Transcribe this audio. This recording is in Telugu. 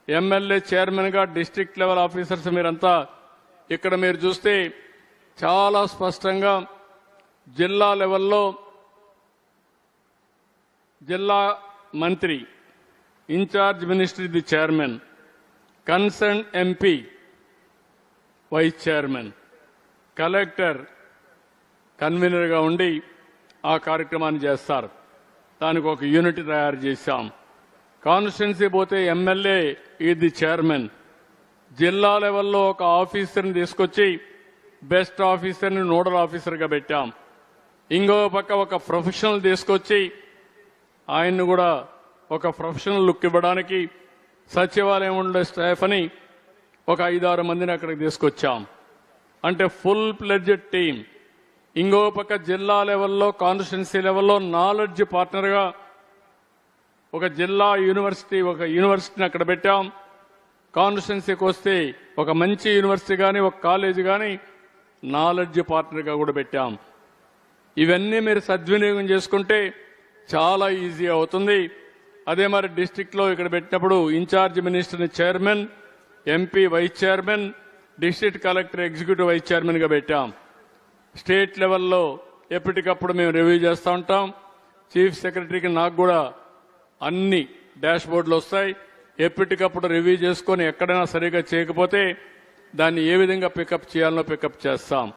ఎమ్మెల్యే చైర్మన్గా డిస్ట్రిక్ట్ లెవెల్ ఆఫీసర్స్ మీరంతా ఇక్కడ మీరు చూస్తే చాలా స్పష్టంగా జిల్లా లెవెల్లో జిల్లా మంత్రి incharge minister the chairman, concern MP vice chairman, collector కన్వీనర్గా ఉండి ఆ కార్యక్రమాన్ని చేస్తారు. దానికి ఒక యూనిట్ తయారు చేశాం. కాన్స్టిట్యున్సీ పోతే ఎమ్మెల్యే ఇది చైర్మన్. జిల్లా లెవెల్లో ఒక ఆఫీసర్ని తీసుకొచ్చి బెస్ట్ ఆఫీసర్ని నోడల్ ఆఫీసర్గా పెట్టాం. ఇంకో పక్క ఒక ప్రొఫెషనల్ తీసుకొచ్చి ఆయన్ని కూడా ఒక ప్రొఫెషనల్ లుక్ ఇవ్వడానికి సచివాలయం ఉండే స్టాఫ్ అని ఒక 5-6 మందిని అక్కడికి తీసుకొచ్చాం. అంటే ఫుల్ ప్లెడ్జెడ్ టీం. ఇంకో పక్క జిల్లా లెవెల్లో కాన్స్టిట్యున్సీ లెవెల్లో నాలెడ్జ్ పార్ట్నర్గా ఒక జిల్లా యూనివర్సిటీని అక్కడ పెట్టాం. కాన్స్టిట్యున్సీకి వస్తే ఒక మంచి యూనివర్సిటీ కానీ ఒక కాలేజీ కానీ నాలెడ్జ్ పార్ట్నర్గా కూడా పెట్టాం. ఇవన్నీ మీరు సద్వినియోగం చేసుకుంటే చాలా ఈజీ అవుతుంది. అదే మరి డిస్టిక్లో ఇక్కడ పెట్టినప్పుడు ఇన్ఛార్జ్ మినిస్టర్ని chairman, MP vice chairman, district collector executive vice చైర్మన్గా పెట్టాం. స్టేట్ లెవెల్లో ఎప్పటికప్పుడు మేము రివ్యూ చేస్తూ ఉంటాం. చీఫ్ సెక్రటరీకి నాకు కూడా అన్ని డాష్ బోర్డులు వస్తాయి. ఎప్పటికప్పుడు రివ్యూ చేసుకొని ఎక్కడైనా సరిగా చేయకపోతే దాన్ని ఏ విధంగా పికప్ చేయాలనో పికప్ చేస్తాం.